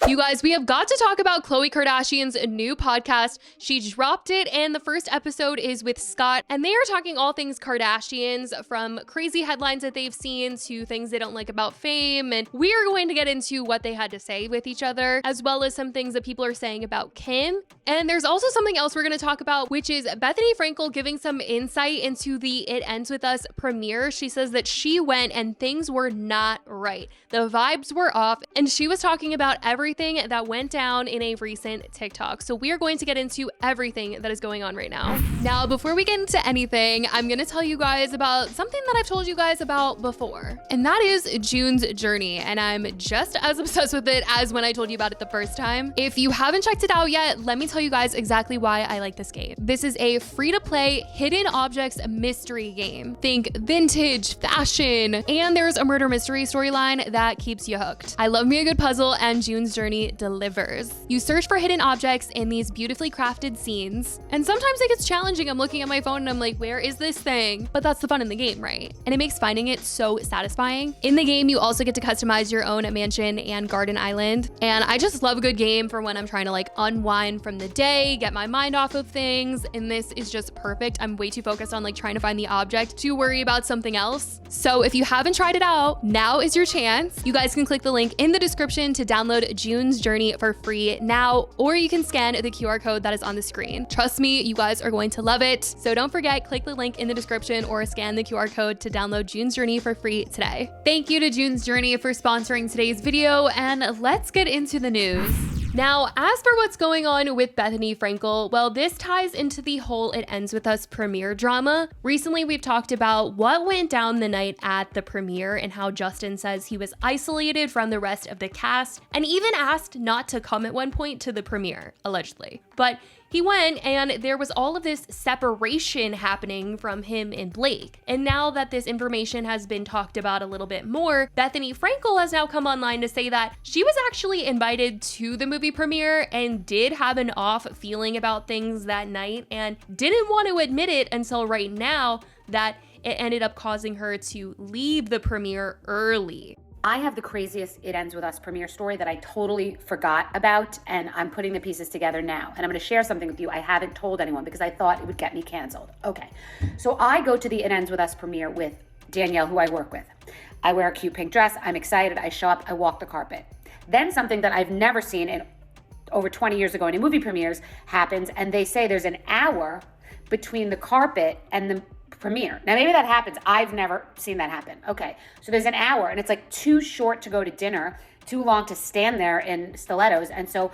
You guys, we have got to talk about KHLOE Kardashian's new podcast. She dropped it, and the first episode is with Scott, and they are talking all things Kardashians, from crazy headlines that they've seen to things they don't like about fame, and we are going to get into what they had to say with each other, as well as some things that people are saying about Kim. And there's also something else we're going to talk about, which is Bethenny Frankel giving some insight into the It Ends With Us premiere. She says that she went and things were not right. The vibes were off, and she was talking about everything that went down in a recent TikTok. So we are going to get into everything that is going on right now. Now, before we get into anything, I'm going to tell you guys about something that I've told you guys about before, and that is June's Journey. And I'm just as obsessed with it as when I told you about it the first time. If you haven't checked it out yet, let me tell you guys exactly why I like this game. This is a free-to-play hidden objects mystery game. Think vintage, fashion, and there's a murder mystery storyline that keeps you hooked. I love me a good puzzle, and June's Journey delivers. You search for hidden objects in these beautifully crafted scenes, and sometimes it gets challenging. I'm looking at my phone and I'm like, where is this thing? But that's the fun in the game, right? And it makes finding it so satisfying. In the game, you also get to customize your own mansion and garden island, and I just love a good game for when I'm trying to like unwind from the day, get my mind off of things, and this is just perfect. I'm way too focused on like trying to find the object to worry about something else. So if you haven't tried it out, now is your chance. You guys can click the link in the description to download June's Journey for free now, or you can scan the QR code that is on the screen. Trust me, you guys are going to love it. So don't forget, click the link in the description or scan the QR code to download June's Journey for free today. Thank you to June's Journey for sponsoring today's video, and let's get into the news. Now, as for what's going on with Bethenny Frankel, well, this ties into the whole It Ends With Us premiere drama. Recently, we've talked about what went down the night at the premiere and how Justin says he was isolated from the rest of the cast and even asked not to come at one point to the premiere, allegedly. But he went, and there was all of this separation happening from him and Blake. And now that this information has been talked about a little bit more, Bethenny Frankel has now come online to say that she was actually invited to the movie premiere and did have an off feeling about things that night and didn't want to admit it until right now that it ended up causing her to leave the premiere early. I have the craziest It Ends With Us premiere story that I totally forgot about, and I'm putting the pieces together now. And I'm gonna share something with you I haven't told anyone because I thought it would get me canceled. Okay, so I go to the It Ends With Us premiere with Danielle, who I work with. I wear a cute pink dress, I'm excited, I show up, I walk the carpet. Then something that I've never seen in over 20 years ago in movie premieres happens, and they say there's an hour between the carpet and the premiere. Now, maybe that happens. I've never seen that happen. Okay, so there's an hour, and it's like too short to go to dinner, too long to stand there in stilettos. And so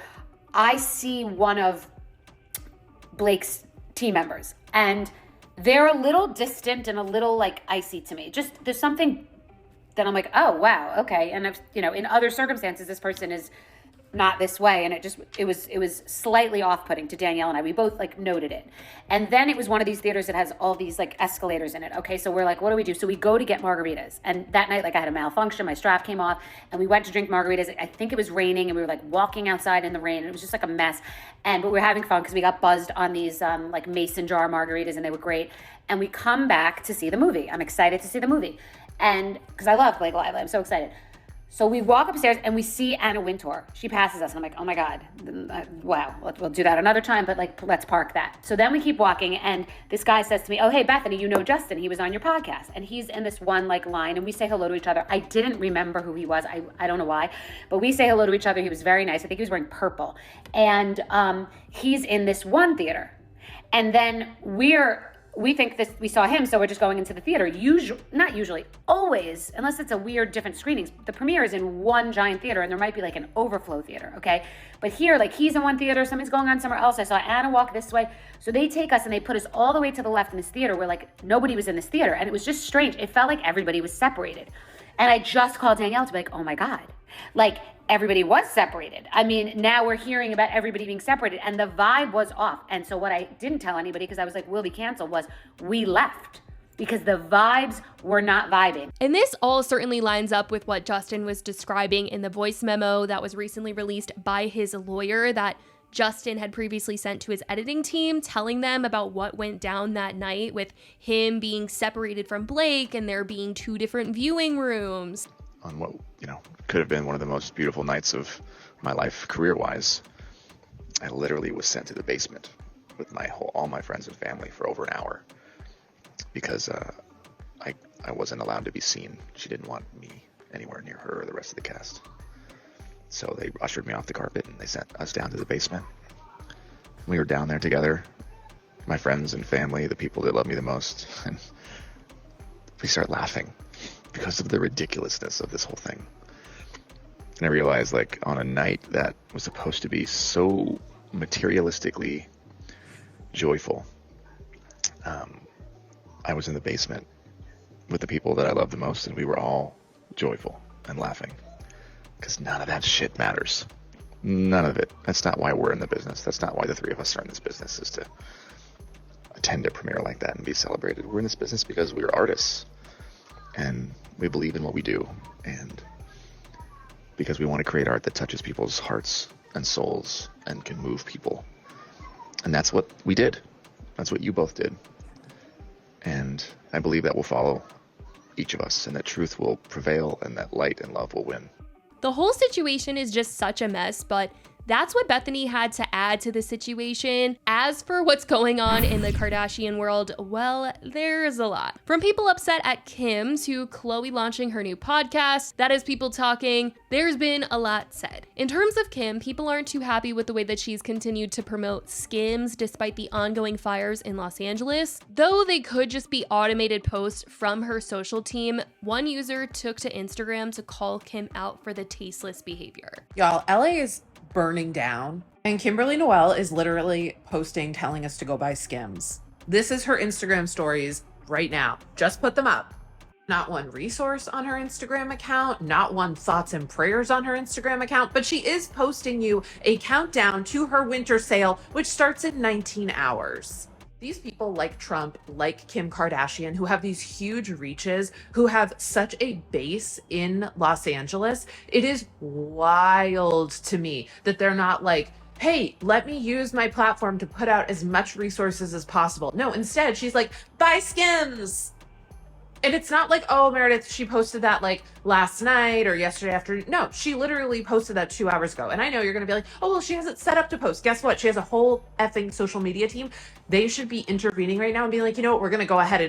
I see one of Blake's team members, and they're a little distant and a little like icy to me. Just there's something that I'm like, oh wow, okay. And I've, in other circumstances, this person is not this way, and it was slightly off-putting to Danielle and I. We both like noted it. And then it was one of these theaters that has all these like escalators in it. Okay, so we're like, what do we do? So we go to get margaritas, and that night like I had a malfunction, my strap came off, and we went to drink margaritas. I think it was raining, and we were like walking outside in the rain, and it was just like a mess. But we were having fun because we got buzzed on these like mason jar margaritas, and they were great. And we come back to see the movie. I'm excited to see the movie, and because I love Blake Lively, I'm so excited. So we walk upstairs and we see Anna Wintour. She passes us, and I'm like, oh my God, wow, we'll do that another time, but like, let's park that. So then we keep walking, and this guy says to me, oh, hey, Bethenny, you know Justin, he was on your podcast. And he's in this one like line, and we say hello to each other. I didn't remember who he was. I don't know why, but we say hello to each other. He was very nice. I think he was wearing purple. And he's in this one theater. And then we think this, we saw him, so we're just going into the theater. Not usually, always, unless it's a weird different screenings. The premiere is in one giant theater, and there might be like an overflow theater, okay? But here, like he's in one theater, something's going on somewhere else. I saw Anna walk this way. So they take us and they put us all the way to the left in this theater where like nobody was in this theater. And it was just strange. It felt like everybody was separated. And I just called Danielle to be like, oh my God, like everybody was separated. I mean, now we're hearing about everybody being separated, and the vibe was off. And so what I didn't tell anybody, because I was like, we'll be canceled, was we left because the vibes were not vibing. And this all certainly lines up with what Justin was describing in the voice memo that was recently released by his lawyer that Justin had previously sent to his editing team, telling them about what went down that night with him being separated from Blake and there being two different viewing rooms. On what, could have been one of the most beautiful nights of my life career-wise, I literally was sent to the basement with all my friends and family for over an hour because I wasn't allowed to be seen. She didn't want me anywhere near her or the rest of the cast. So they ushered me off the carpet and they sent us down to the basement. We were down there together, my friends and family, the people that love me the most, and we start laughing because of the ridiculousness of this whole thing. And I realized, like, on a night that was supposed to be so materialistically joyful, I was in the basement with the people that I love the most, and we were all joyful and laughing because none of that shit matters. None of it. That's not why we're in the business. That's not why the three of us are in this business, is to attend a premiere like that and be celebrated. We're in this business because we're artists and we believe in what we do, and because we want to create art that touches people's hearts and souls and can move people. And that's what we did. That's what you both did. And I believe that will follow each of us, and that truth will prevail, and that light and love will win. The whole situation is just such a mess, but that's what Bethenny had to add to the situation. As for what's going on in the Kardashian world, well, there's a lot. From people upset at Kim to KHLOE launching her new podcast, that is people talking, there's been a lot said. In terms of Kim, people aren't too happy with the way that she's continued to promote Skims despite the ongoing fires in Los Angeles. Though they could just be automated posts from her social team, one user took to Instagram to call Kim out for the tasteless behavior. Y'all, LA is burning down, and Kimberly Noel is literally posting telling us to go buy Skims. This is her Instagram stories right now. Just put them up. Not one resource on her Instagram account, not one thoughts and prayers on her Instagram account, but she is posting you a countdown to her winter sale, which starts in 19 hours. These people like Trump, like Kim Kardashian, who have these huge reaches, who have such a base in Los Angeles, it is wild to me that they're not like, hey, let me use my platform to put out as much resources as possible. No, instead, she's like, buy Skims. And it's not like, oh, Meredith, she posted that like last night or yesterday afternoon. No, she literally posted that 2 hours ago. And I know you're going to be like, oh, well, she has it set up to post. Guess what? She has a whole effing social media team. They should be intervening right now and being like, you know what? We're going to go ahead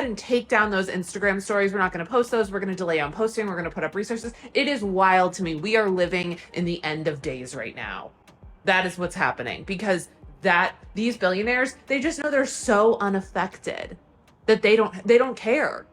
and take down those Instagram stories. We're not going to post those. We're going to delay on posting. We're going to put up resources. It is wild to me. We are living in the end of days right now. That is what's happening, because these billionaires, they just know they're so unaffected that they don't care.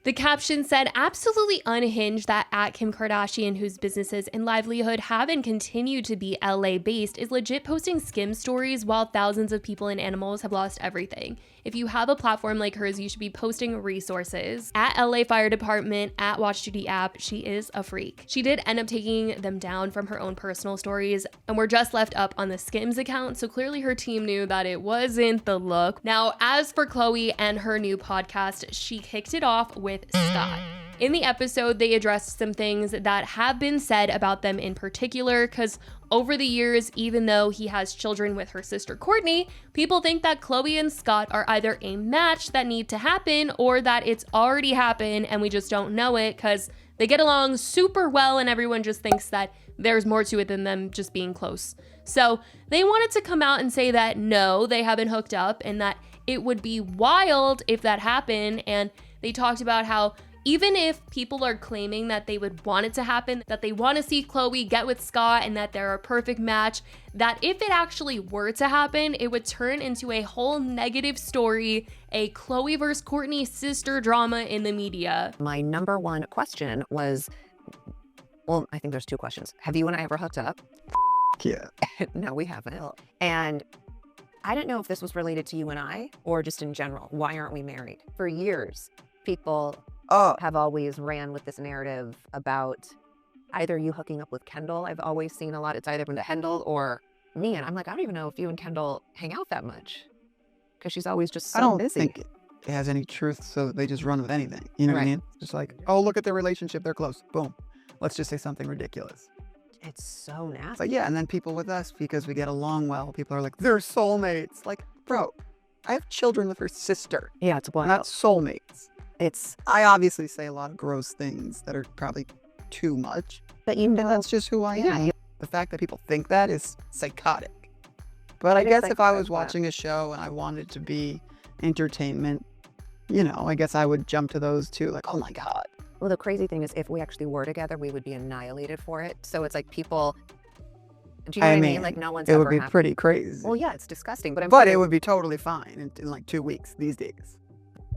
The caption said, absolutely unhinged that at Kim Kardashian, whose businesses and livelihood have and continue to be LA based, is legit posting Skim stories while thousands of people and animals have lost everything. If you have a platform like hers, you should be posting resources. At LA Fire Department, at Watch Duty app, she is a freak. She did end up taking them down from her own personal stories and were just left up on the Skims account, so clearly her team knew that it wasn't the look. Now, as for KHLOE and her new podcast, she kicked it off with Scott. In the episode, they addressed some things that have been said about them in particular, because over the years, even though he has children with her sister Courtney, people think that KHLOE and Scott are either a match that need to happen or that it's already happened and we just don't know it because they get along super well and everyone just thinks that there's more to it than them just being close. So they wanted to come out and say that no, they haven't hooked up and that it would be wild if that happened. And they talked about how even if people are claiming that they would want it to happen, that they want to see KHLOE get with Scott and that they're a perfect match, that if it actually were to happen, it would turn into a whole negative story, a KHLOE versus Courtney sister drama in the media. My number one question was, well, I think there's two questions. Have you and I ever hooked up? Yeah. No, we haven't. And I didn't know if this was related to you and I or just in general. Why aren't we married? For years, people have always ran with this narrative about either you hooking up with Kendall. I've always seen a lot. It's either been to Kendall or me. And I'm like, I don't even know if you and Kendall hang out that much because she's always just so busy. I don't think it has any truth, so they just run with anything. You know what I mean? It's just like, oh, look at their relationship. They're close. Boom. Let's just say something ridiculous. It's so nasty. But yeah, and then people with us, because we get along well, people are like, they're soulmates. Like, bro, I have children with her sister. Yeah, it's wild. Not soulmates. I obviously say a lot of gross things that are probably too much. But you know, That's just who I am. Yeah. The fact that people think that is psychotic. But I It is guess if I psychotic, was but- watching a show and I wanted to be entertainment, you know, I guess I would jump to those too. Like, oh my God. well, the crazy thing is if we actually were together, we would be annihilated for it. So it's like people, do you know what I mean? Like no one's it ever would be happy. pretty crazy. Well, yeah, it's disgusting, but I'm But saying- it would be totally fine in like 2 weeks these days.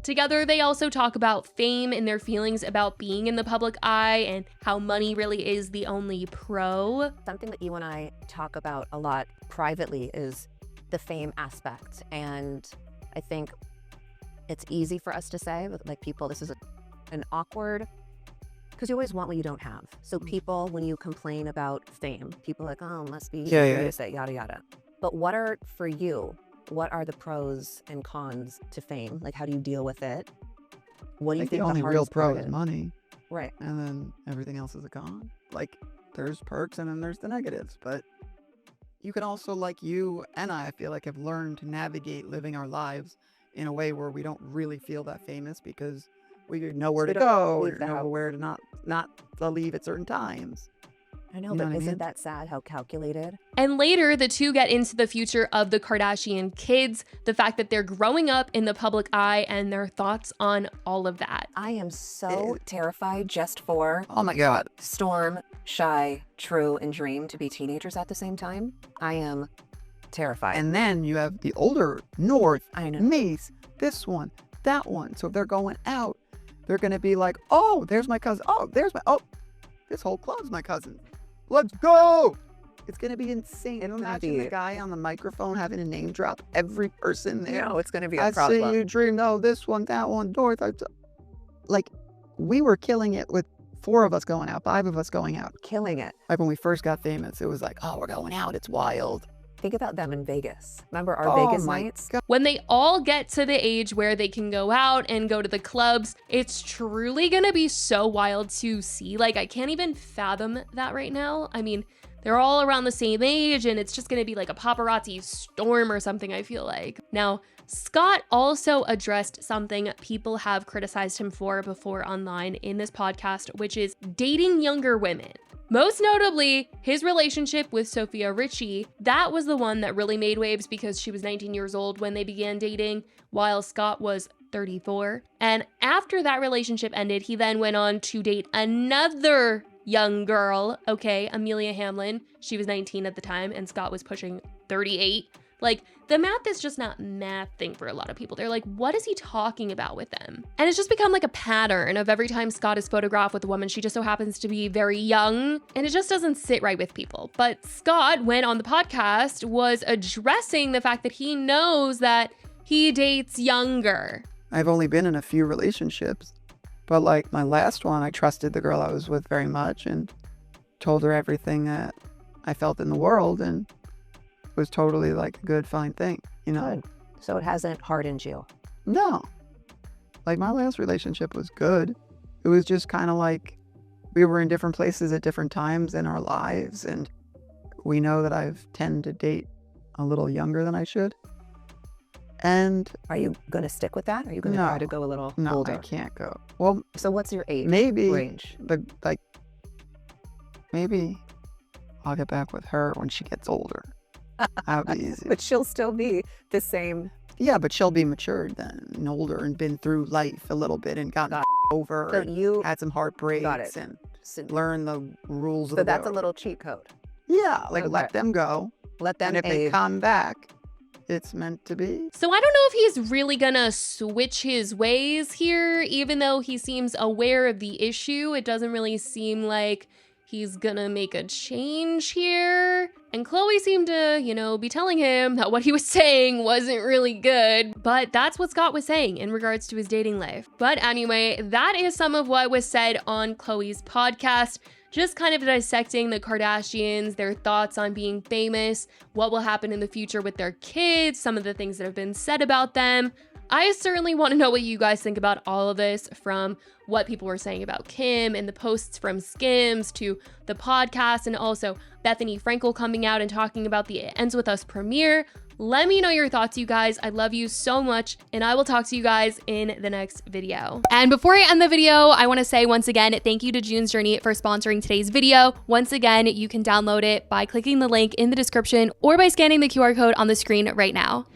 Together, they also talk about fame and their feelings about being in the public eye and how money really is the only pro. something that you and I talk about a lot privately is the fame aspect. And I think it's easy for us to say, but like people, this is an awkward, because you always want what you don't have. So people, when you complain about fame, people are like, oh, must be Yeah, yeah, to yeah. say yada yada. But what are, for you, what are the pros and cons to fame? Like, how do you deal with it? What do you Like the think only the real hardest part pro is is? money, Right. and then everything else is a con. Like there's perks and then there's the negatives, but you can also, like you and I feel like have learned to navigate living our lives in a way where we don't really feel that famous because we know where We to don't go, leave we the know house. where to not to leave at certain times. I know, You know but what I isn't mean? that sad how calculated? And later, the two get into the future of the Kardashian kids, the fact that they're growing up in the public eye, and their thoughts on all of that. I am so terrified just for Oh my God. Storm, Shy, True, and Dream to be teenagers at the same time. I am terrified. And then you have the older North, I know. Mace, this one, that one. So if they're going out, they're going to be like, oh, there's my cousin. Oh, this whole club's my cousin. Let's go. It's going to be insane. It'll not Imagine the be- guy on the microphone having to name drop every person there. No, it's going to be I a see problem. you dream. No, this one, that one, North. Like, we were killing it with 4 of us going out, 5 of us going out. Killing it. Like when we first got famous, it was like, oh, we're going out. It's wild. Think about them in Vegas. Remember our Oh Vegas my nights? God. When they all get to the age where they can go out and go to the clubs, it's truly gonna be so wild to see. Like, I can't even fathom that right now. I mean, they're all around the same age, and it's just gonna be like a paparazzi storm or something, I feel like. Now, Scott also addressed something people have criticized him for before online in this podcast, which is dating younger women. Most notably, his relationship with Sophia Richie. That was the one that really made waves because she was 19 years old when they began dating, while Scott was 34. And after that relationship ended, he then went on to date another young girl, okay, Amelia Hamlin. She was 19 at the time, and Scott was pushing 38. Like, the math is just not mathing for a lot of people. They're like, what is he talking about with them? And it's just become like a pattern of every time Scott is photographed with a woman, she just so happens to be very young, and it just doesn't sit right with people. But Scott, when on the podcast, was addressing the fact that he knows that he dates younger. I've only been in a few relationships, but like my last one, I trusted the girl I was with very much and told her everything that I felt in the world, and it was totally like a good, fine thing, you know? Good. So it hasn't hardened you. No. Like my last relationship was good. It was just kind of like we were in different places at different times in our lives, and we know that I've tend to date a little younger than I should. And Are you going to stick with that? Are you going to No. try to go a little no, older? I can't go. Well, So what's your age maybe range? maybe I'll get back with her when she gets older. That'll be easy. But she'll still be the same. Yeah, but she'll be matured then and older and been through life a little bit and gotten Got over So and you, had some heartbreaks Got it. and so learn the rules of so the that's a road. little cheat code. Yeah, like let Okay. them go. Let them And if they age. come back, it's meant to be. So I don't know if he's really gonna switch his ways here, even though he seems aware of the issue. It doesn't really seem like he's gonna make a change here. And Chloe seemed to, be telling him that what he was saying wasn't really good. But that's what Scott was saying in regards to his dating life. But anyway, that is some of what was said on Chloe's podcast. Just kind of dissecting the Kardashians, their thoughts on being famous, what will happen in the future with their kids, some of the things that have been said about them. I certainly want to know what you guys think about all of this, from what people were saying about Kim and the posts from Skims to the podcast, and also Bethenny Frankel coming out and talking about the It Ends With Us premiere. Let me know your thoughts, you guys. I love you so much, and I will talk to you guys in the next video. And before I end the video, I want to say once again, thank you to June's Journey for sponsoring today's video. Once again, you can download it by clicking the link in the description or by scanning the QR code on the screen right now.